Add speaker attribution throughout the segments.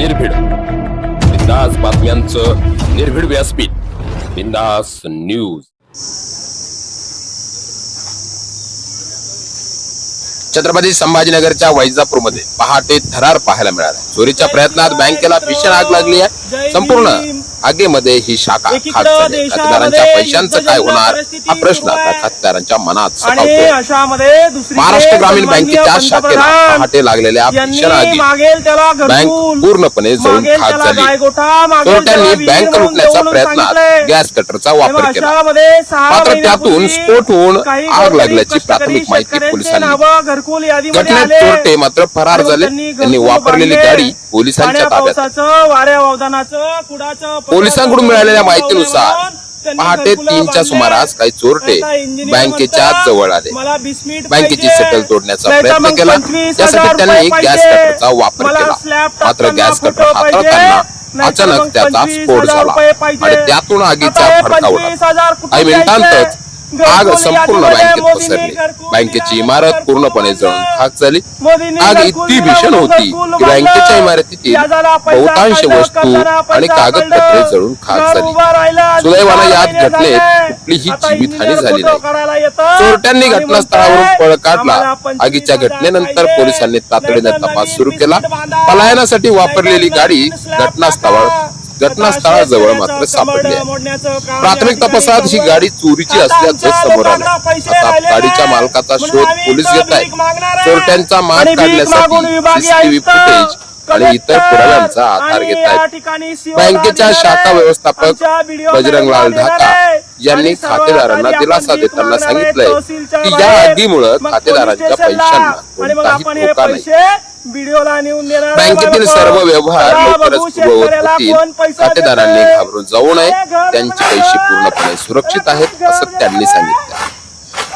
Speaker 1: निर्भीड बिंदास बातम्यांचं निर्भीड व्यासपीठ बिंदास न्यूज। छत्रपती संभाजीनगरच्या वैजापूरमध्ये पहाटे थरार पाहायला मिळाला। चोरीच्या प्रयत्नात बँकेला भीषण आग लागली आहे। संपूर्ण आगीमध्ये ही शाखा खाक झाली। खातेदारांच्या पैशांचं काय होणार हा प्रश्न आता खातेदारांच्या मनात सतावतोय। महाराष्ट्र ग्रामीण बँकेच्या शाखेला पहाटे लागलेल्या भीषण आगीत बँक पूर्णपणे जळून खाक झाली। चोरट्यांनी बँक लुटण्याच्या प्रयत्नात गॅस कटरचा वापर केला, मात्र त्यातून स्फोट होऊन आग लागल्याची प्राथमिक माहिती पोलिसांनी दिली। घटनेत चोरटे मात्र फरार झाले। त्यांनी वापरलेली गाडी पोलिसांच्या ताब्यात। पोलिसांकडून मिळालेल्या माहितीनुसार पहाटे 3च्या सुमारास काही चोरटे बँकेच्या जवळ आले। बँकेची शटल तोडण्याचा प्रयत्न केला, त्यासाठी त्यांनी गॅस कटरचा वापर केला, मात्र गॅस कटर हाताळताना अचानक त्याचा स्फोट झाला आणि त्यातून आगीचा भडका उडाला। काही मिनिटांतच आग संपूर्ण बँकेत पसरली। बँकेची इमारत पूर्णपणे जळून खाक झाली। आग इतकी भीषण होती की बँकेच्या इमारतीतील बहुतांश वस्तू आणि कागदपत्रे जळून खाक झाली। सुदैवाने या घटनेत कुठलीही जीवितहानी झाली नाही। चोरट्यांनी घटनास्थळावरून पळ काढला। आगीच्या घटनेनंतर पोलिसांनी तातडीने तपास सुरू केला। पलायनासाठी वापरलेली गाडी घटनास्थळाजवळ मात्र सापडली आहे। प्राथमिक तपासात ही गाडी चोरीची असल्याचं समोर आलं। आता गाडीच्या मालकाचा शोध पोलीस घेत आहेत। चोरट्यांचा माग काढण्यासाठी सीसीटीव्ही फुटेज आणि इतर पुराव्यांचा आधार घेत आहेत। बँकेच्या शाखा व्यवस्थापक बजरंगलाल ढाका यांनी खातेदारांना दिलासा देताना सांगितलंय की या आगीमुळे खातेदारांच्या पैशांना कोणताही धोका नाही। बँकेतील सर्व व्यवहार लवकरच पूर्ववत होतील। खातेदारांनी घाबरून जाऊ नये, त्यांचे पैसे पूर्णपणे सुरक्षित आहेत असं त्यांनी सांगितलं।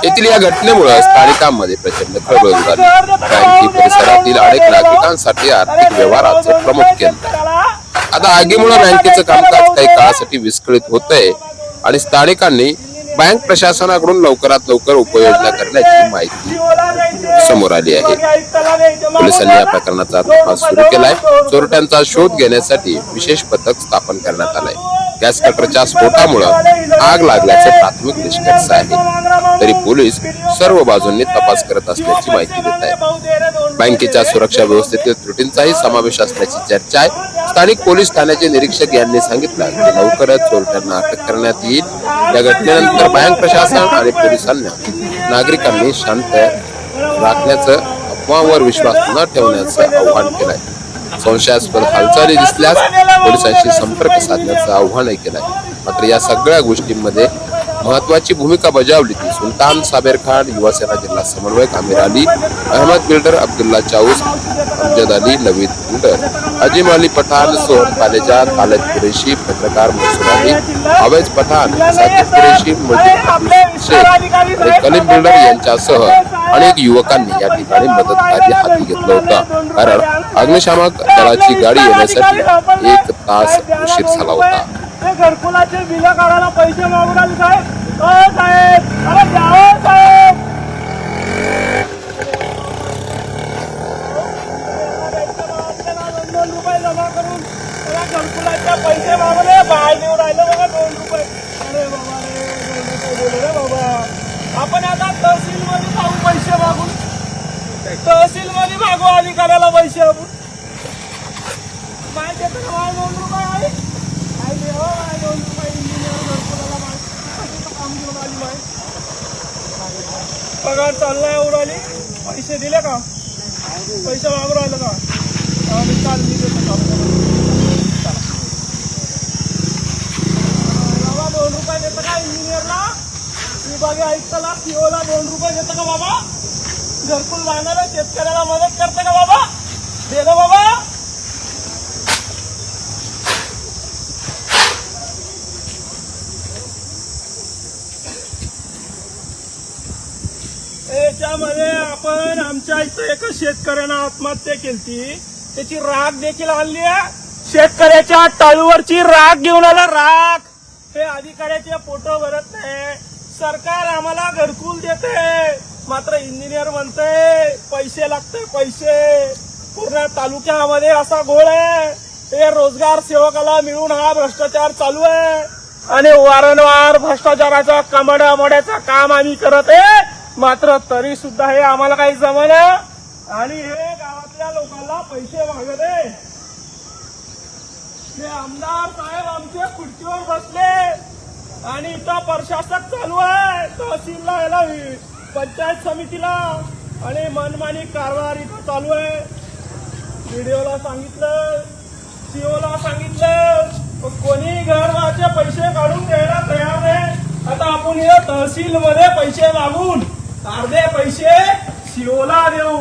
Speaker 1: येथील या घटनेमुळे स्थानिकांमध्ये प्रचंड खळबळ उडाली। बँक परिसरातील अनेक नागरिकांसाठी आर्थिक व्यवहाराचं प्रमुख केंद्र आहे। आता आगीमुळे बँकेचं कामकाज काही काळासाठी विस्कळीत होतंय आणि स्थानिकांनी बँक प्रशासनाकडून लवकरात लवकर उपाययोजना करण्याची माहिती समोर आली आहे। पोलिसांनी या प्रकरणाचा तपास सुरू केलाय। चोरट्यांचा शोध घेण्यासाठी विशेष पथक स्थापन करण्यात आलंय। गॅस कटरच्या स्फोटामुळे आग लागल्याचे प्राथमिक निष्कर्ष आहे, तरी पोलीस सर्व बाजूंनी तपास करत असल्याची माहिती देत आहेत। बँकेच्या सुरक्षा व्यवस्थेतील त्रुटींचाही समावेश असल्याची चर्चा आहे। स्थानिक पोलीस ठाण्याचे निरीक्षक यांनी सांगितलं की लवकरच चोरट्यांना अटक करण्यात येईल। या घटनेनंतर बँक प्रशासन आणि पोलिसांना नागरिकांनी शांत राखण्याचं, अफवांवर विश्वास न ठेवण्याचं आवाहन केलंय। संशयास्पद हालचाली दिसल्यास पोलिसांशी संपर्क साधण्याचं आवाहनही केलंय। मात्र या सगळ्या गोष्टींमध्ये महत्वाची भूमिका बजावली ती सुलतान साबेर खान, युवासेना जिल्हा समन्वयक आमिर अली, अहमद बिल्डर, अब्दुल्ला चाऊस, अमजद अली, नवीद बिल्डर, अजीम अली पठाण, सोहम पालेजा, खालिद कुरेशी, पत्रकार मंसूर अली, अवैज पठाण, साकिब कुरेशी, शेख आणि कलीम बिल्डर यांच्यासह अनेक युवकांनी या ठिकाणी मदत कार्य हाती घेतलं होतं, कारण अग्निशामक दलाची गाडी येण्यासाठी 1 तास उशीर झाला होता।
Speaker 2: घरकुलाचे बिल काढायला पैसे मागून आले साहेब। साहेब अरे द्यावं साहेब। ₹2 जमा करून त्याला घरकुलाचे पैसे मागवले। बाय देऊन राहिलं बघा ₹2। अरे बाबा रे बाबा, आपण आता तहसील मध्ये जाऊ पैसे मागून। तहसील मध्ये मागू आली करायला पैसे आपण काय देतो ना ₹2 आहे। पगार चाललाय उडाली, पैसे दिले का? पैसे मागून राहिलं का? चाल मी देतो बाबा। ₹2 देतं का इंजिनियरला? विभागीय आयुक्ताला, सीओला ₹2 देतं का बाबा? घरकुल बांधायला शेतकऱ्याला मदत करतं का बाबा? दे ना बाबा। याच्यामध्ये आपण आमच्या इथं एका शेतकऱ्यानं आत्महत्या केली, त्याची राख देखील आणली आहे। शेतकऱ्याच्या टाळूवरची राख घेऊन आला। राख हे अधिकाऱ्याचे फोटो भरत नाही। सरकार आम्हाला घरकुल देते, मात्र इंजिनियर म्हणते पैसे लागते पैसे। पूर्ण तालुक्यामध्ये असा घोळ आहे। हे रोजगार सेवकाला मिळून हा भ्रष्टाचार चालू आहे आणि वारंवार भ्रष्टाचाराचा कमड्या मोड्याचं काम आम्ही करत आहे. मात्र तरी सुद्धा हे आम्हाला काही जमलं आणि हे गावातल्या लोकांना पैसे मागत आहे. हे आमदार साहेब आमच्या खुर्चीवर बसले आणि इथं प्रशासक चालू आहे, तहसीलला याला पंचायत समितीला आणि मनमानी कारभार इथं चालू आहे. व्हिडिओला सांगितलं, सीओला सांगितलं, पण कोणी घरमाचे पैसे काढून द्यायला तयार नाही. आता आपण हे तहसील मध्ये पैसे मागून अर्धे पैसे सीओला देऊ,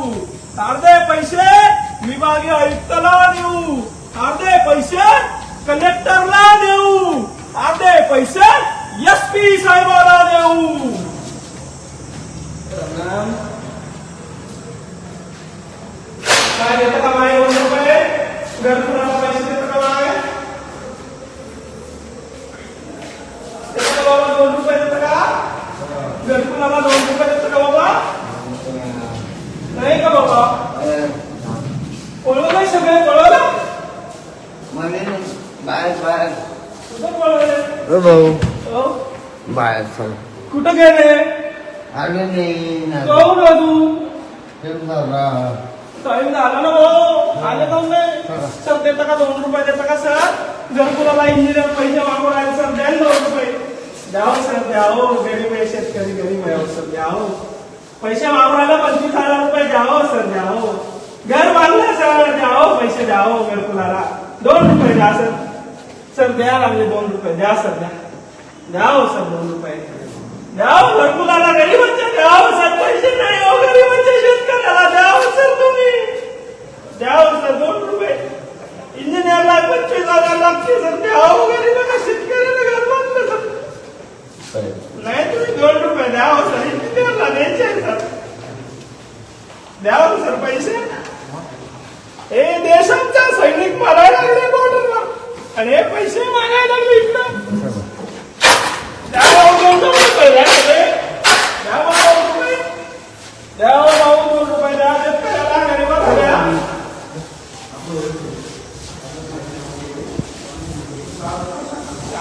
Speaker 2: अर्धे पैसे विभागीय आयुक्ताला देऊ, अर्धे पैसे कलेक्टरला देऊ, अर्धे पैसे एसपी साहेबाला देऊ. काय देतं का माय 2 रुपये घरकुलाला पैसे देतं का माय? देतं का बाबा 2 रुपये देतं का? घरकुलाला 2 रुपये देतं का बाबा? नाही का बाबा? पळवलं नाही सगळे पळवलं?
Speaker 3: बाहेर
Speaker 2: कुठं पळवले?
Speaker 3: भाऊ
Speaker 2: हो?
Speaker 3: बाहेर चल
Speaker 2: कुठं गेले?
Speaker 3: आले नाही
Speaker 2: जाऊ ना तू.
Speaker 3: ना
Speaker 2: टाइम झाला ना भाऊ, आले जाऊन नाही. सर देता का 2 रुपये देता का सर? घरकुलाला इंजिनियर पैसे मागून आले सर, द्या 2 रुपये. द्यावं सर, द्यावं. गरीब आहे, शेतकरी गरीब आहे सर, द्यावं. पैसे मागून आले 25,000 रुपये द्यावं सर, द्यावं. घर बांधलं सर, द्यावं पैसे, द्यावं घरकुलाला 2 रुपये द्या सर. सर द्या लागले 2 रुपये द्या सर, द्या द्यावं सर 2 रुपये द्यावं. घरकुलाला गरीबांच्या द्यावं सर, पैसे नाही हो गरीबांच्या शेतकऱ्याला द्यावं सर, तुम्ही द्यावं सर 2 रुपये. इंजिनियरला 25,000 लागते सर, द्यावं गरीबांना शेतकऱ्याला घर बांधलं सर. नाही तुम्ही 2 रुपये द्यावं सर, इंजिनियरला द्यायचे सर, द्यावं सर पैसे. हे देशांचा सैनिक मारायला लागले बॉर्डरवर आणि हे पैसे मागायला लागले इकडं. द्यावं 2 रुपये द्या सगळे, द्यावं 2 रुपये, द्यावं भाऊ 2 रुपये द्या शेतकऱ्याला गरीबाला द्या.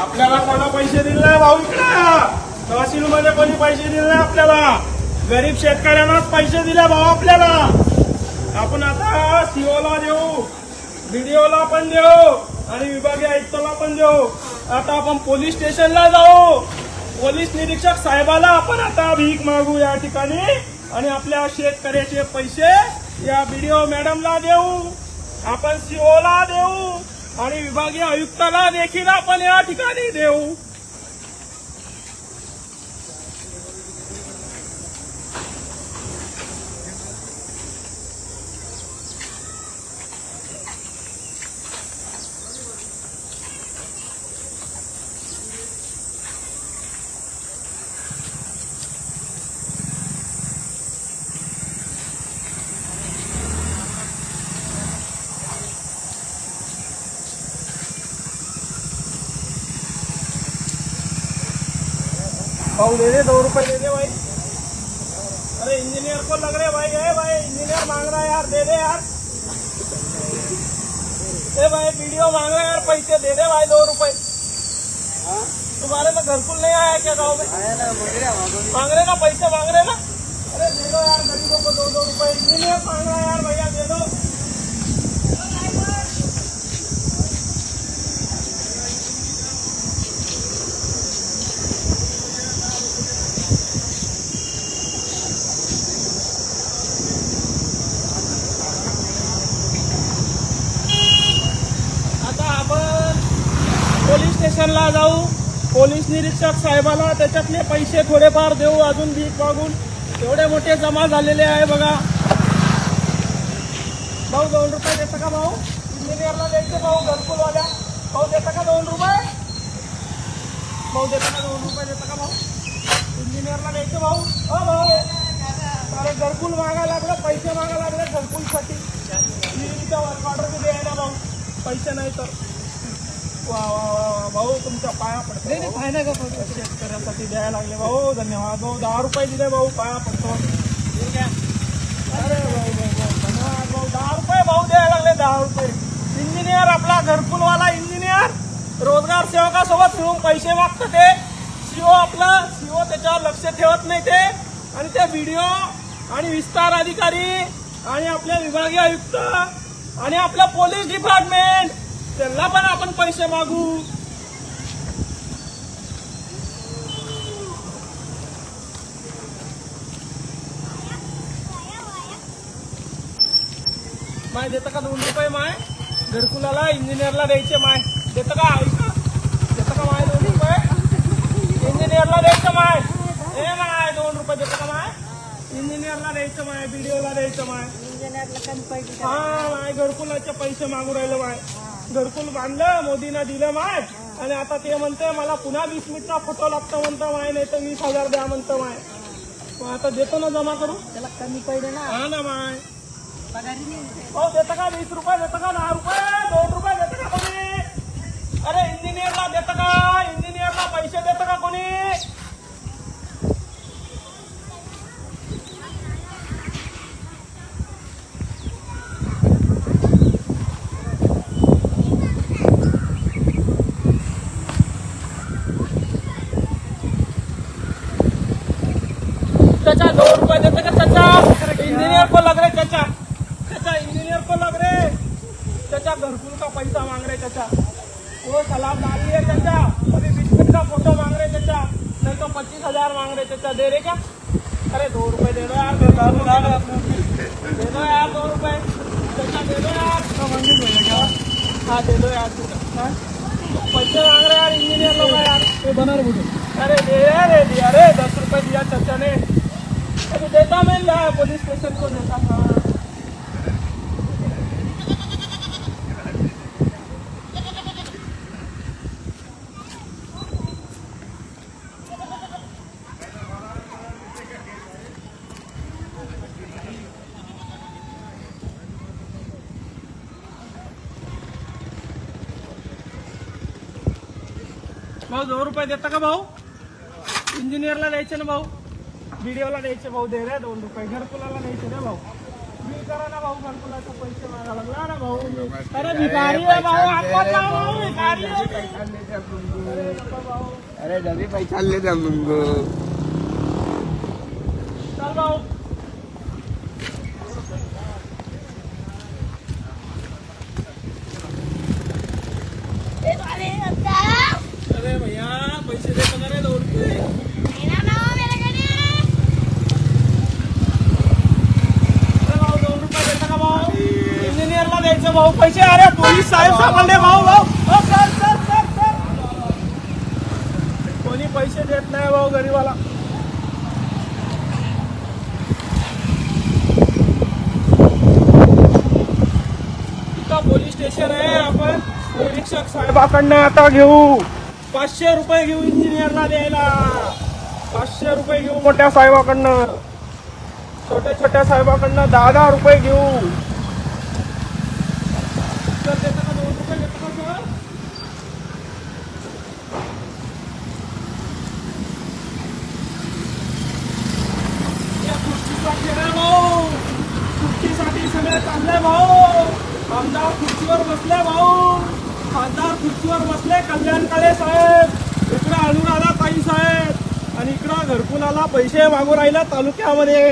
Speaker 2: आपल्याला कोणा पैसे दिले नाही भाऊ इकडं, तहसील मध्ये कोणी पैसे दिले नाही आपल्याला, गरीब शेतकऱ्यांनाच पैसे दिले भाऊ आपल्याला. आपण आता सीओला देऊ, बीडीओला पण देऊ आणि विभागीय आयुक्ताला पण देऊ. आता आपण पोलीस स्टेशनला जाऊ, पोलीस निरीक्षक साहेबाला आपण आता भीक मागू या ठिकाणी आणि आपल्या शेतकऱ्याचे पैसे या बीडीओ मॅडमला देऊ, आपण सीओला देऊ आणि विभागीय आयुक्ताला देखील आपण या ठिकाणी देऊ. भाऊ दे दे 2 रुपये दे दे भाई. अरे इंजीनियर को लग रहे भाई, है भाई इंजीनियर मांग रहा है यार, दे दे यार. ए भाई वीडियो मांग रहा है यार, पैसे दे दे भाई 2 रुपये. तुम्हारे में घरकुल नहीं आया क्या गाँव में? मांग रहे ना पैसे, मांग रहे ना. अरे दे दो यार गरीबों को 2-2 रुपये. इंजीनियर मांग रहा है यार भैया, दे दो. पोलीस स्टेशनला जाऊ, पोलीस निरीक्षक साहेबाला त्याच्यातले पैसे थोडेफार देऊ, अजून भीक मागून एवढे मोठे जमा झालेले आहे बघा. भाऊ 2 रुपये देता का भाऊ? इंजिनियरला द्यायचे भाऊ, घरकुलवाल्या भाऊ देता का 2 रुपये? भाऊ देता का 2 रुपये देता का भाऊ? इंजिनियरला द्यायचे भाऊ. हो भाऊ, अरे घरकुल मागा लागलं, पैसे मागा लागले घरकुलसाठी. वर्क ऑर्डर बी द्यायला भाऊ, पैसे नाही तर. वा वा वा भाऊ, तुमच्या पाया पडतो. शेतकऱ्यासाठी द्यायला लागले भाऊ, धन्यवाद भाऊ. 10 रुपये दिले भाऊ, पाया पडतो. अरे भाऊ भाऊ धन्यवाद भाऊ. 10 रुपये भाऊ द्यायला लागले, 10 रुपये. इंजिनियर आपला घर नगरसेवकासोबत मिळून पैसे मागतं ते सीओ त्याच्यावर लक्ष ठेवत नाही ते, आणि ते व्हिडिओ आणि विस्तार अधिकारी आणि आपले विभागीय आयुक्त आणि आपलं पोलीस डिपार्टमेंट त्यांना पण आपण पैसे मागू. माय देतं का 2 रुपये माय घरकुलाला इंजिनियरला द्यायचे माय देतं का ऐका देतं का माय 2 रुपये इंजिनियरला द्यायचं माय हे माय 2 रुपये देतं का माय इंजिनियरला द्यायचं माय बीडीओला द्यायचं माय हा माय घरकुलाचे पैसे मागू राहिलं माय घरकुल बांधलं मोदीनं दिलं माय आणि आता ते म्हणते मला पुन्हा 20 मिनिटचा फोटो लागतो म्हणतो माय नाही तर 20,000 द्या म्हणतो माय. मग आता देतो ना जमा करू त्याला कमी पडले ना हा ना माय हो देतं का 20 रुपये देतं का 10 रुपये 2 रुपये देतं का कोणी अरे इंजिनियरला देतं का इंजिनियरला पैसे देतं का कोणी. चाचा 2 रुपये देते का चाचा इंजीनियर को लग रहे चाचा इंजीनियर को लग रहे चाचा घरकुल का पैसा मांग रहे चाचा वो सलाम डाल लिए चाचा अभी 20 मिनट का फोटो मांग रहे चाचा नहीं तो 25,000 मांग रहे चाचा दे रहे क्या अरे 2 रुपये दे दो यार दे दो यार 2 रुपये चाचा दे दो यार हाँ दे दो यार पैसे मांग रहे यार इंजीनियर लोग यार ये बना रहे मुझे अरे दे दिया अरे 10 रुपये दिया चाचा ने अभी देता मैं पुलिस स्टेशन को देता था. भाऊ 2 रुपये देता का भाऊ इंजिनियरला द्यायचे ना भाऊ व्हिडिओला द्यायचे भाऊ दे रे 2 रुपये घरकुलाला द्यायचे रे भाऊ बिल करा ना भाऊ घरकुलाचे पैसे मागा लागला ना भाऊ अरे भिकारी आहे भाऊ आत्महत्या भाऊ भिकारी
Speaker 3: अरे डबे पैसा ले जा मुंगो
Speaker 2: चल भाऊ अरे भैया पैसे दे पगार आहे 2 रुपये इंजिनियरला द्यायचं भाऊ पैसे अरे पोलीस साहेब सापडले भाऊ कोणी पैसे देत नाही भाऊ गरीबाला. इथं पोलीस स्टेशन आहे आपण निरीक्षक साहेबाकडनं आता घेऊ 500 रुपये घेऊ इंजिनियरला द्यायला 500 रुपये घेऊ मोठ्या साहेबाकडनं छोट्या साहेबाकडनं 10 रुपये घेऊ. सर देता का 2 रुपये देता का सर या खुर्चीचा खेळ भाऊ खुर्चीसाठी सगळे चालले भाऊ आमदार खुर्चीवर बसले भाऊ खासदार खुर्चीवर बसले कल्याण काळे साहेब इकडे अनुराधा ताई साहेब आणि इकडं घरकुलाला पैसे मागू राहिले तालुक्यामध्ये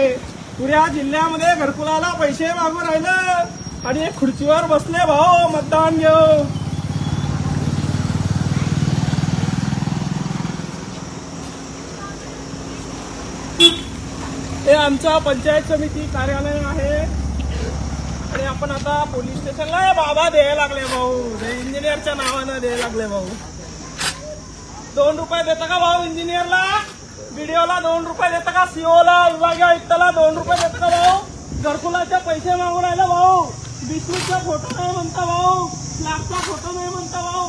Speaker 2: पुऱ्या जिल्ह्यामध्ये घरकुलाला पैसे मागू राहिलं आणि एक खुर्चीवर बसले भाऊ मतदान घेऊ. हे आमचं पंचायत समिती कार्यालय आहे आणि आपण आता पोलीस स्टेशनला बाबा द्यायला लागले भाऊ इंजिनियरच्या नावानं द्यायला लागले भाऊ. 2 रुपये देता का भाऊ इंजिनियरला व्हिडिओला 2 रुपये देता का सीओला विभागीय आयुक्ताला 2 रुपये देता का भाऊ घरकुलाचे पैसे मागून राहिला भाऊ 20 मिनिटचा फोटो नाही म्हणता भाऊ लाखचा फोटो नाही म्हणता भाऊ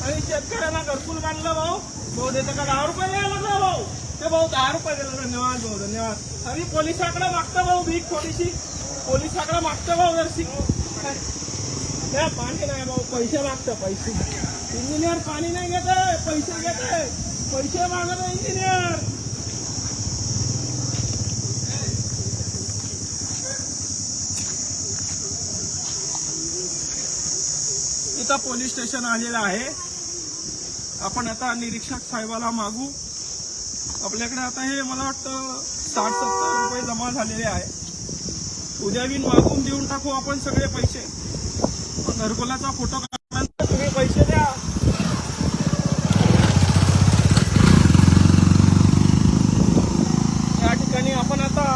Speaker 2: आणि शेतकऱ्यांना घरकुल बांधलं भाऊ देता का 10 रुपये द्यायला लागला भाऊ ते भाऊ 10 रुपये दिला धन्यवाद भाऊ धन्यवाद. आणि पोलिसाकडे मागतं भाऊ भीक थोडीशी पोलिसाकडे मागतं भाऊ जरशी पाणी नाही भाऊ पैसे मागतं पैसे इंजिनियर पाणी नाही घेत पैसे घेत पैसे मागत इंजिनियर. इथं पोलीस स्टेशन आलेलं आहे आपण आता निरीक्षक साहेबाला मागू. आपल्याकडे आता हे मला वाटतं 60-70 रुपये जमा झालेले आहे. उद्या बिन मागून देऊन टाकू आपण सगळे पैसे. घरकुलाचा फोटो काढल्यानंतर तुम्ही पैसे द्या. या ठिकाणी आपण आता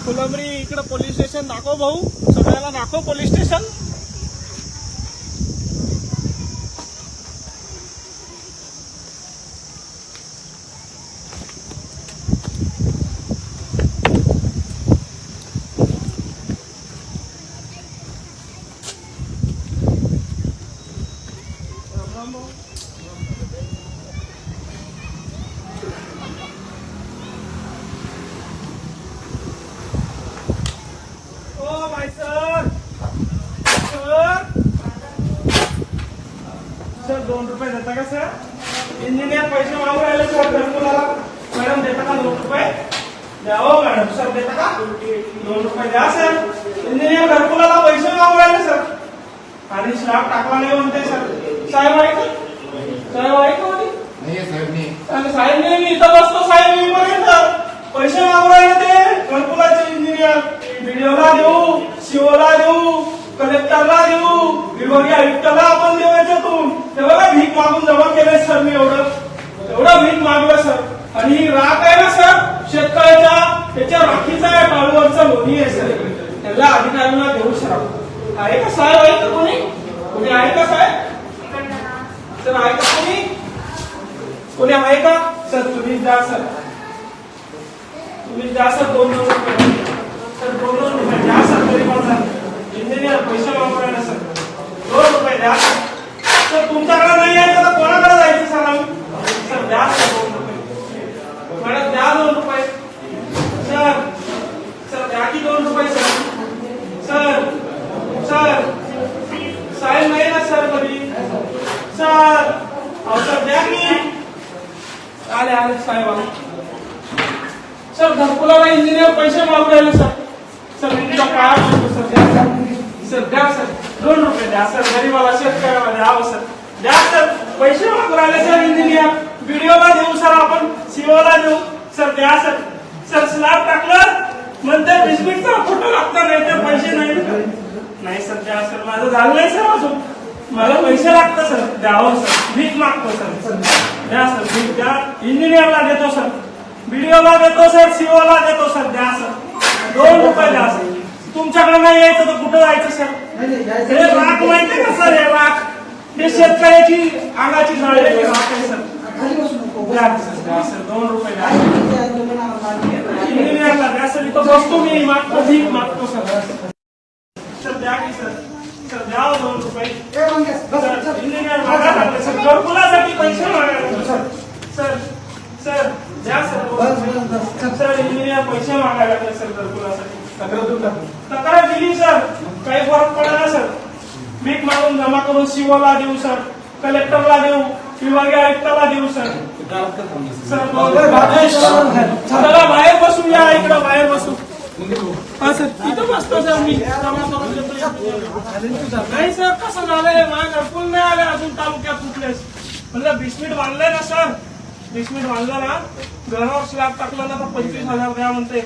Speaker 2: फुलंब्री इकडे पोलीस स्टेशन दाखव भाऊ, सगळ्याला दाखव पोलीस स्टेशन. सर 2 रुपये देता का सर? इंजिनियर पैसे मागू राहिले सर घरकुलाला. मॅडम देता का 2 रुपये? द्या हो मॅडम. सर देता का 2 रुपये? द्या सर. इंजिनियर घरकुलाला पैसे मागू राहिले सर आणि स्लॅब टाकला नाही म्हणते सर. साहेब आहे का? साहेब आहे का? साहेब नाही, मी इथं बसतो साहेब. मी पर्यंत पैसे मागू राहिले ते घरकुलाचे इंजिनियर. व्हिडिओला देऊ, सीओला देऊ, कलेक्टरला देऊ, विभागीय आयुक्ताला आपण देऊ. याच्यातून ते बघा भीक मागून जमा केले सर. मी एवढं भीक मागलं सर. आणि ही राख आहे ना सर शेतकऱ्याच्या, त्याच्या राखीचा आहे, टाळूवरचा लोणी आहे सर. त्याला अधिकाऱ्यांना देऊ सर. आहे का साहेब? आहे का कोणी? कोणी आहे का साहेब? सर आहे का कोणी? कोणी आहे का सर? तुम्ही द्या सर. तुम्ही द्या सर 2 रुपये. सर 2 रुपये द्या सर. तरी पण सर इंजिनियर पैसे वापरायला सर 2 रुपये द्या सर. तुमच्याकडे नाही आहे तर कोणाकडे जायचं सर आम्ही? सर द्या सर 2 रुपये. मॅडम द्या 2 रुपये सर. सर द्या की 2 रुपये सर. सर सर साहेब नाही ना सर कधी सर. अहो सर द्या की. आले साहेब आले सर. घरकुलाला इंजिनियर पैसे मागू राहिले सर. सर तुमच्या पाया पडतो सर. द्या सर. सर द्या सर 2 रुपये द्या सर. गरीबाला शेतकऱ्याला द्यावं सर. द्या सर. पैसे मागू राहिले सर इंजिनियर. व्हिडिओला देऊ सर आपण, सीओला देऊ सर. द्या सर. सर स्लॅब टाकलं म्हणते बिस्किटचा फोटो लागतो, नाही तर पैसे नाही सर. द्या सर. माझं झालं नाही सर अजून. मला पैसे लागतं सर. द्यावं सर. भीक मागतो सर. द्या सर. भीक द्या. इंजिनियरला देतो सर, व्हिडिओला देतो सर, सीओला देतो सर. द्या सर 2 रुपये द्या सर. तुमच्याकडे नाही यायचं तर कुठं जायचं सर? हे राख माहितीये का सर? हे राख हे शेतकऱ्याची अंगाची जळलेली राख आहे सर. द्या सर 2 रुपये द्या. इंजिनियरला द्या सर. इथं बसतो मी, मागतो भीक मागतो सर. सर द्या की सर. सर द्या 2 रुपये. इंजिनियर मागायला लागले सर. घरकुलासाठी पैसे मागायला लागले सर. सर सर द्या सर. सर इंजिनियर पैसे मागायला लागले सर घरकुलासाठी. तक्रार दिली सर. काही फरक पडला सर. भीक मागून जमा करून सीओला देऊ सर, कलेक्टरला देऊ, विभागीय आयुक्ताला देऊ सर. सर बाहेर बसू. या इकडं बाहेर बसू. हा सर इथं बसतो सर. मी जमा करून देतो. नाही सर कसं झालंय? माझ्या घरकुल नाही आले अजून तालुक्यात कुठलेच. म्हणजे 20 मिनिट बांधलंय ना सर. 20 मिनिट बांधलं ना, घरावर स्लॅब टाकलं ना तर 25,000 द्या म्हणते.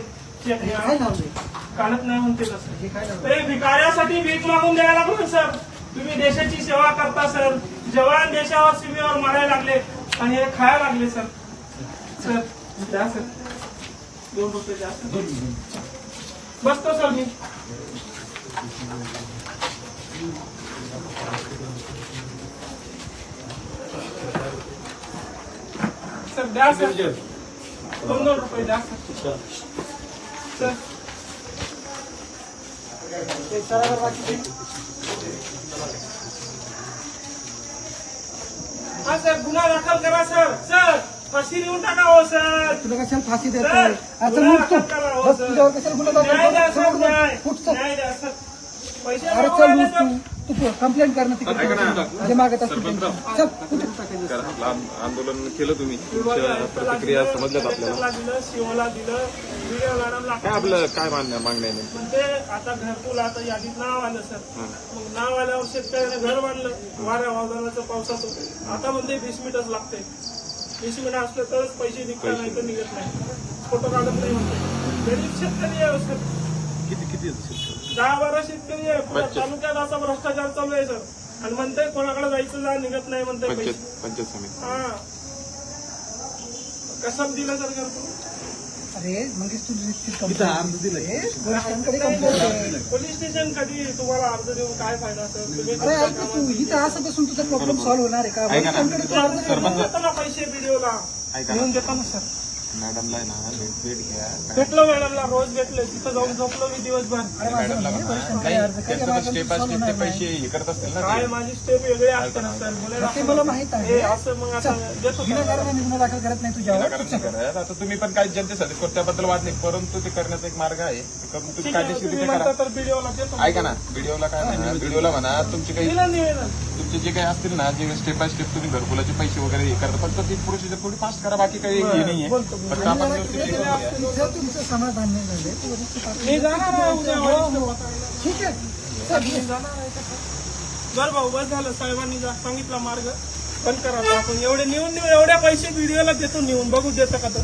Speaker 2: काढत नाही म्हणते तसं. तरी भिकाऱ्यासाठी भीक मागून द्यायला लागलो सर. तुम्ही देशाची सेवा करता सर. जवान देशावर सीमेवर मारायला लागले आणि हे खायला लागले सर. सर द्या सर 2 रुपये द्या सर. बसतो सर मी. सर द्या सर 2 रुपये द्या सर. सर हा सर गुन्हा दाखल करा सर. सर फाशी देऊन टाका हो सर.
Speaker 4: तुला कशाला फाशी देत
Speaker 2: सर, गुन्हा दाखल करा हो सर.
Speaker 4: तुझ्यावर कशाला गुन्हा दाखल
Speaker 2: न्याय द्या सर.
Speaker 4: करतो?
Speaker 2: न्याय
Speaker 4: फुट सर.
Speaker 2: न्याय द्या सर. पैसे
Speaker 4: अरे
Speaker 2: मागू
Speaker 4: चल
Speaker 2: राहिले
Speaker 4: उठ
Speaker 2: सर.
Speaker 4: तू. तू कंप्लेंट करणं तिकडे जे मागत असतील त्यांची. चल, कुठे?
Speaker 5: आंदोलन केलं तुम्ही, तुमच्या प्रतिक्रिया समजल्यात आपल्याला.
Speaker 2: दिलं शिवला दिलं व्हिडिओ मॅडमला
Speaker 5: काय आपलं काय मागण्या आहे?
Speaker 2: म्हणते आता घरकुल आता यादीत नाव आलं सर. मग नाव आल्यावर शेतकऱ्याने घर बांधलं वाऱ्या वादळाचं पावसाचं. आता म्हणते 20 मिनिटच लागते. 20 मिनिट असलं तरच पैसे निघतात, नाही तर निघत नाही. फोटो काढत नाही म्हणते. गरीब शेतकरी आहे सर.
Speaker 5: किती
Speaker 2: 10-12 शेतकरी आहे. पुऱ्या तालुक्यात असा भ्रष्टाचार चालू आहे सर. आणि म्हणते कोणाकडे जायचं जा निघत नाही म्हणते पैसे.
Speaker 5: पंचायत समिती
Speaker 2: हा कसं दिलं सर घरकुल?
Speaker 4: अरे मंगेश तू वरिष्ठांकडे कंप्लेंट आहे.
Speaker 2: पोलीस स्टेशन कधी तुम्हाला अर्ज देऊन काय फायदा सर? तुम्ही
Speaker 4: अरे यार तू इथं असं बसून तुझा प्रॉब्लेम सॉल्व्ह होणार आहे का? वरिष्ठांकडे तू अर्ज कर.
Speaker 2: देतो ना पैसे व्हिडिओला घेऊन देतो ना सर.
Speaker 5: मॅडमला आहे ना भेट घ्या.
Speaker 2: भेटलो मॅडमला, रोज भेटले. तिथं जाऊन झोपलो मी दिवसभर.
Speaker 4: अरे माझं म्हणणं आहे, वरिष्ठांकडे अर्ज कर. या मागं
Speaker 5: स्टेप बाय
Speaker 4: solve
Speaker 5: स्टेप
Speaker 4: होणार
Speaker 5: ते
Speaker 4: नाही.
Speaker 5: पैसे हे करत असतील ना.
Speaker 2: काय माझी स्टेप वेगळी असते ना सर.
Speaker 4: ते मला माहित आहे.
Speaker 2: हे असं मग आता देतो सर.
Speaker 4: विनाकारण मी गुन्हा दाखल करत नाही तुझ्यावर.
Speaker 5: करत आता तुम्ही पण काय जनतेसाठी करतो त्याबद्दल वाद नाही, परंतु ते करण्याचा एक मार्ग आहे. ते करून तुम्ही
Speaker 2: ठीक आहे,
Speaker 5: कायदेशीर
Speaker 2: तुम्ही
Speaker 5: रित्या
Speaker 2: म्हणता
Speaker 5: करा.
Speaker 2: तर व्हिडिओला देतो.
Speaker 5: ऐका ना, व्हिडिओला काय म्हणा, व्हिडिओला म्हणा तुमचे काही
Speaker 2: दिलं निवेदन.
Speaker 5: तुमचे जे काही असतील ना, जे स्टेप बाय स्टेप तुम्ही घरकुलाचे पैसे वगैरे हे करता, फक्त ती प्रोसिजर थोडी फास्ट करा, बाकी काही हे नाहीये. फक्त आपण व्यवस्थित हे करूया.
Speaker 4: जर तुमचं समाधान नाही झाले तर वरिष्ठ पातळीवर-
Speaker 2: मी जाणार आहे उद्या वरिष्ठ पातळीवर.
Speaker 4: ठीक आहे चल, ये.
Speaker 2: बरं भाऊ बस झालं. साहेबांनी सांगितला मार्ग पण करा. आपण एवढे एवढ्या पैसे व्हिडिओला देतो नेऊन बघू देतं का तर.